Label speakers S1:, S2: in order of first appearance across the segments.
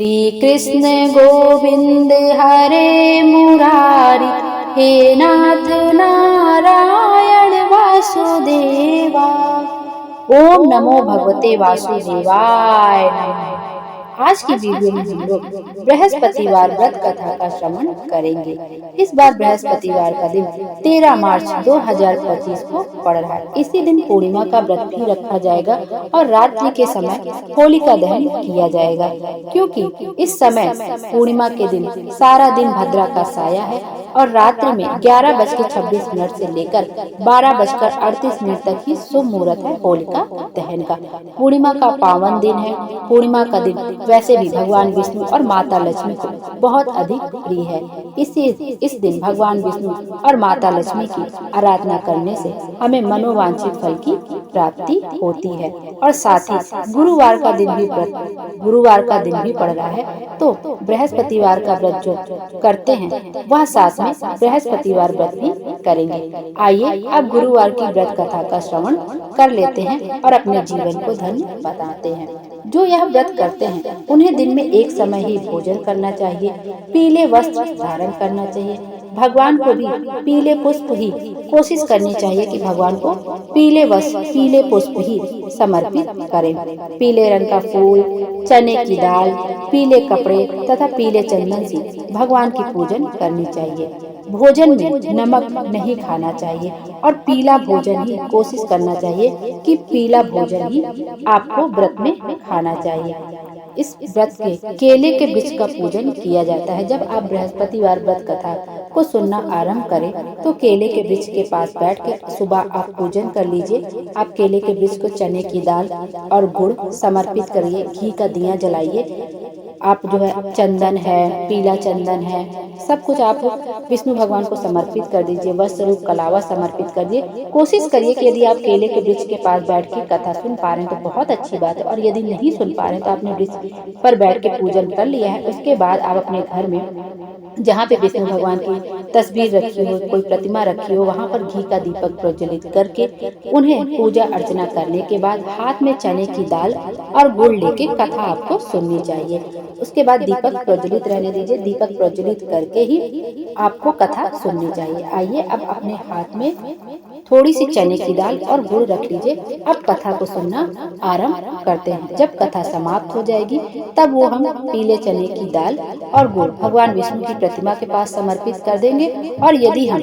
S1: श्री कृष्ण गोविंद हरे मुरारी, हे नाथ नारायण वासुदेवा। ओम नमो भगवते वासुदेवाय नमः। आज की वीडियो में हम लोग बृहस्पतिवार व्रत कथा का श्रवण करेंगे। इस बार बृहस्पतिवार का दिन 13 मार्च 2025 को पड़ रहा है। इसी दिन पूर्णिमा का व्रत भी रखा जाएगा और रात्रि के समय होलिका दहन किया जाएगा, क्योंकि इस समय पूर्णिमा के दिन सारा दिन भद्रा का साया है और रात्रि में 11:26 से लेकर 12:38 तक ही शुभ मुहूर्त है होलिका दहन का। पूर्णिमा का पावन दिन है। पूर्णिमा का दिन वैसे भी भगवान विष्णु और माता लक्ष्मी को बहुत अधिक प्रिय है। इस दिन भगवान विष्णु और माता लक्ष्मी की आराधना करने से हमें मनोवांछित फल की प्राप्ति होती है। और साथ ही गुरुवार का दिन भी पड़ रहा है, तो बृहस्पतिवार का व्रत जो करते हैं वह साथ में बृहस्पतिवार व्रत भी करेंगे। आइए अब गुरुवार की व्रत कथा का श्रवण कर लेते हैं और अपने जीवन को धन्य बताते हैं। जो यह व्रत करते हैं उन्हें दिन में एक समय ही भोजन करना चाहिए। पीले वस्त्र धारण करना चाहिए। भगवान को भी पीले पुष्प ही कोशिश करनी चाहिए कि भगवान को पीले वस्त्र पीले पुष्प ही समर्पित करें। पीले रंग का फूल, चने की दाल, पीले कपड़े तथा पीले चंदन से भगवान की पूजन करनी चाहिए। भोजन में नमक नहीं खाना चाहिए और पीला भोजन ही कोशिश करना चाहिए कि पीला भोजन ही आपको व्रत में खाना चाहिए। इस व्रत के केले के वृक्ष का पूजन किया जाता है। जब आप बृहस्पतिवार व्रत कथा को सुनना आरंभ करें तो केले के वृक्ष के पास बैठ कर सुबह आप पूजन कर लीजिए। आप केले के वृक्ष को चने की दाल और गुड़ समर्पित करिए। घी का दिया जलाइए। आप जो है चंदन है, पीला चंदन है, सब कुछ आप विष्णु भगवान को समर्पित कर दीजिए। वस्त्र रूप कलावा समर्पित कर दिए। कोशिश करिए कि यदि आप केले के वृक्ष के पास बैठ के कथा सुन पा रहे हैं तो बहुत अच्छी बात है, और यदि नहीं सुन पा रहे हैं तो आपने वृक्ष पर बैठ के पूजन कर लिया है। उसके बाद आप अपने घर में जहाँ पे विष्णु भगवान की तस्वीर रखी हो, कोई प्रतिमा रखी हो, वहाँ पर घी का दीपक प्रज्वलित करके उन्हें पूजा अर्चना करने के बाद हाथ में चने की दाल और गुड़ लेके कथा आपको सुननी चाहिए। उसके बाद दीपक प्रज्वलित रहने दीजिए। दीपक प्रज्वलित करके ही आपको कथा सुननी चाहिए। आइए अब अपने हाथ में थोड़ी सी चने की दाल और गुड़ रख लीजिए। अब कथा को सुनना आरंभ करते हैं। जब कथा समाप्त हो जाएगी तब वो हम पीले चने की दाल और गुड़ भगवान विष्णु की प्रतिमा के पास समर्पित कर देंगे। और यदि हम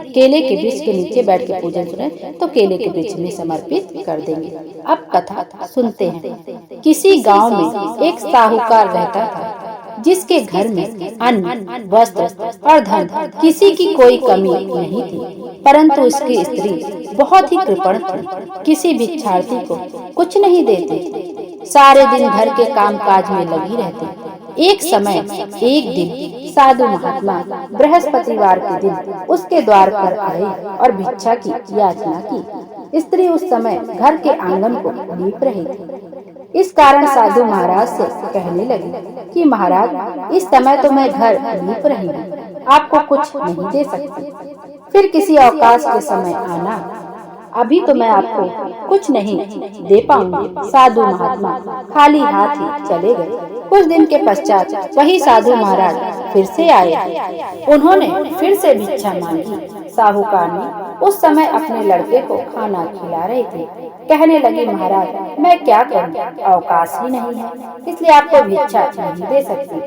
S1: केले के वृक्ष के नीचे बैठ के पूजन सुने तो केले के वृक्ष में समर्पित कर देंगे। अब कथा सुनते हैं। किसी गांव में एक साहूकार रहता था, जिसके घर में अन्न, वस्त्र और धन किसी की कोई कमी नहीं थी, परंतु उसकी स्त्री बहुत ही कृपण थी। किसी भिक्षार्थी को कुछ नहीं देती, सारे दिन घर के कामकाज में लगी रहती। एक दिन साधु महात्मा बृहस्पतिवार के दिन उसके द्वार पर आए और भिक्षा की याचना की। स्त्री उस समय घर के आंगन को लीप रही थी। इस कारण साधु महाराज से कहने लगी कि महाराज, इस समय तो मैं घर लीप रही हूँ, आपको कुछ नहीं दे सकती। फिर किसी अवकाश के समय आना, अभी तो मैं आपको कुछ नहीं दे पाऊंगी। साधु महात्मा खाली हाथ ही चले गए। कुछ दिन के पश्चात वही साधु महाराज फिर से आए। उन्होंने फिर से भिक्षा मांगी। साहूकार ने उस समय अपने लड़के को खाना खिला रहे थे। कहने लगी, महाराज, मैं क्या करूं, अवकाश ही नहीं है, इसलिए आपको भिक्षा नहीं दे सकती।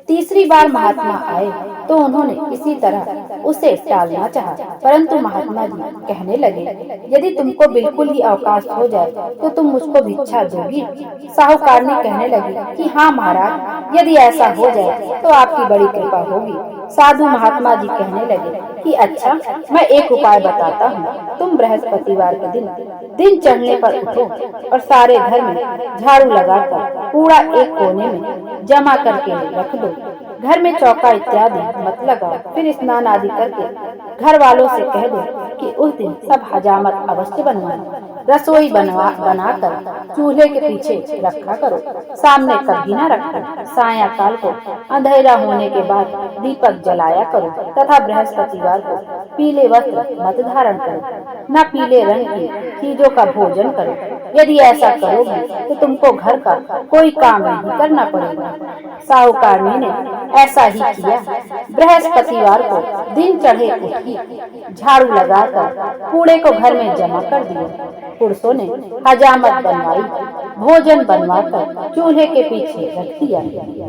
S1: तीसरी बार महात्मा आए तो उन्होंने इसी तरह उसे टालना चाहा, परंतु महात्मा जी कहने लगे, यदि तुमको बिल्कुल ही अवकाश हो जाए तो तुम मुझको भिक्षा दोगी। साहूकार ने कहने लगी कि हाँ महाराज, यदि ऐसा हो जाए तो आपकी बड़ी कृपा होगी। साधु महात्मा जी कहने लगे कि अच्छा, मैं एक उपाय बताता हूँ। तुम बृहस्पतिवार के दिन चढ़ने पर उठो और सारे घर में झाड़ू लगाकर कूड़ा एक कोने में जमा करके रख दो। घर में चौका इत्यादि मत लगाओ। फिर स्नान आदि करके घर वालों से कह दो कि उस दिन सब हजामत अवश्य बनवाना। रसोई बनाकर चूल्हे के पीछे रखा करो, सामने कभी न रखो। सायंकाल को अंधेरा होने के बाद दीपक जलाया करो तथा बृहस्पतिवार को पीले वस्त्र मत धारण करो। न पीले रंग की चीजों का भोजन करो। यदि ऐसा करोगे तो तुमको घर का कोई काम नहीं करना पड़ेगा। साहूकारनी ने ऐसा ही किया। बृहस्पतिवार को दिन चढ़े उठी, झाड़ू लगाकर कूड़े को घर में जमा कर दिया। पुरुषों ने हजामत बनवाई, भोजन बनवाकर चूल्हे के पीछे रख दिया।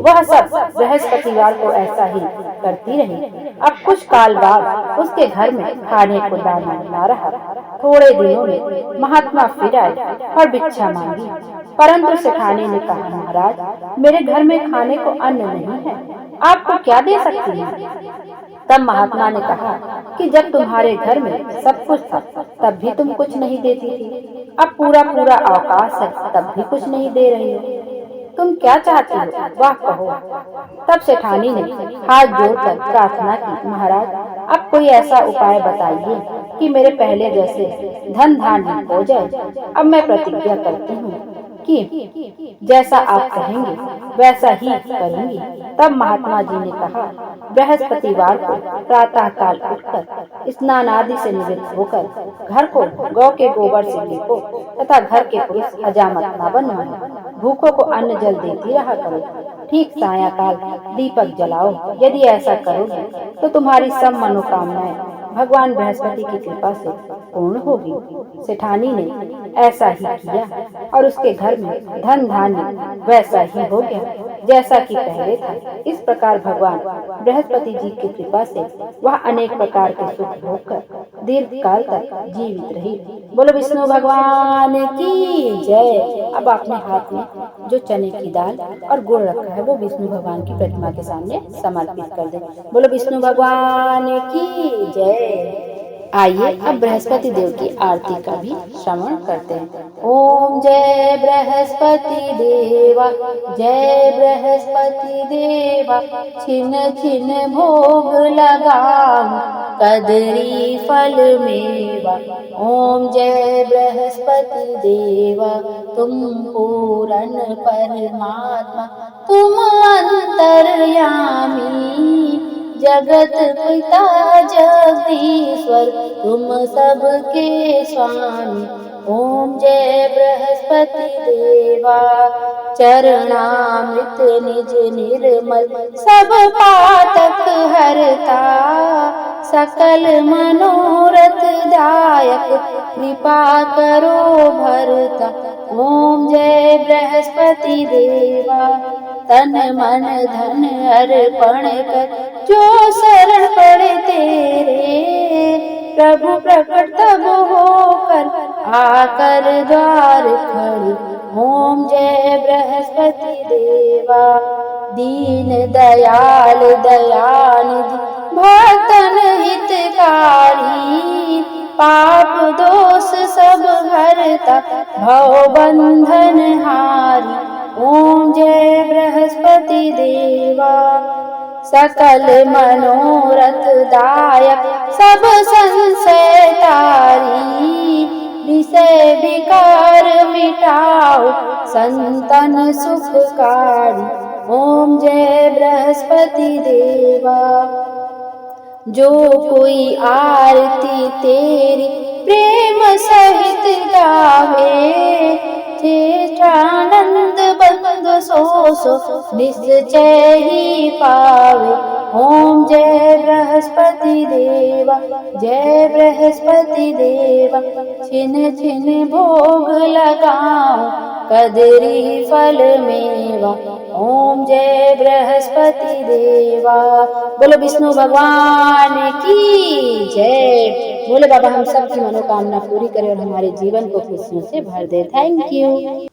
S1: वह सब बृहस्पतिवार को ऐसा ही करती रही। अब कुछ काल बाद उसके घर में खाने को दाना न रहा। थोड़े दिनों में महात्मा फिर आए और भिक्षा मांगी, परंतु सेठानी ने कहा, महाराज, मेरे घर में खाने को अन्न नहीं है, आपको क्या दे सकती हूँ? तब महात्मा ने कहा कि जब तुम्हारे घर में सब कुछ था तब भी तुम कुछ नहीं देती थी, अब पूरा पूरा अवकाश है तब भी कुछ नहीं दे रही हो, तुम क्या चाहती हो, वह कहो। तब सेठानी ने हाथ जोड़कर प्रार्थना की, महाराज, अब कोई ऐसा उपाय बताइए कि मेरे पहले जैसे धन धान्य हो जाए। अब मैं प्रतिज्ञा करती हूँ कि जैसा आप कहेंगे वैसा ही करूंगी। तब महात्मा जी ने कहा, बृहस्पतिवार को प्रातः काल उठकर स्नान आदि से निवृत्त होकर घर को गौ के गोबर से लीपो तथा घर के पुरुष हजामत न बनवाए। भूखों को अन्न जल देती रहा करो। ठीक सायंकाल दीपक जलाओ। यदि ऐसा करोगे तो तुम्हारी सब मनोकामनाएं भगवान बृहस्पति की कृपा से पूर्ण होगी। सेठानी ने ऐसा ही किया और उसके घर में धन धान्य वैसा ही हो गया जैसा कि पहले था। इस प्रकार भगवान बृहस्पति जी की कृपा से वह अनेक प्रकार के सुख भोगकर दीर्घ काल तक जीवित रही। बोलो विष्णु भगवान की जय। अब अपने हाथ में जो चने की दाल और गुड़ रखा है वो विष्णु भगवान की प्रतिमा के सामने समर्पित कर दे। बोलो विष्णु भगवान की जय। आइए अब बृहस्पति देव की आरती का भी श्रवण करते हैं। ओम जय बृहस्पति देवा, जय बृहस्पति देवा, छिन छिन भोग लगाऊं कदरी फल मेवा। ओम जय बृहस्पति देवा, तुम पूर्ण परमात्मा, तुम अंतर्यामी, जगत पिता जगदीश्वर, तुम सबके स्वामी। ओम जय बृहस्पति देवा, चरणामृत निज निर्मल, सब पातक हरता, सकल मनोरथ दायक, कृपा करो भरता। ओम जय बृहस्पति देवा, तन मन धन अर्पण कर, जो शरण पड़े तेरे, प्रभु प्रकट तब होकर, आकर द्वार खड़े। ओम जय बृहस्पति देवा, दीन दयाल दयानिधि, भक्तन हितकारी, पाप दोष सब हरता, भव बंधन हारी। ओम जय बृहस्पति देवा, सकल मनोरथ दायक, सब संशय तारी, विषय विकार मिटाओ, संतन सुखकारी। ओम जय बृहस्पति देवा, जो कोई आरती तेरी प्रेम सहित गावे, चेष्टानंद बंद सो सो निश्चय ही पावे। ओम जय बृहस्पति देवा, जय बृहस्पति देवा, छिन छिन भोग लगाऊं कदरी फल मेवा। ओम जय बृहस्पति देवा। बोलो विष्णु भगवान की जय। बोले बाबा हम सबकी मनोकामना पूरी करे और हमारे जीवन को खुशियों से भर दे। Thank you.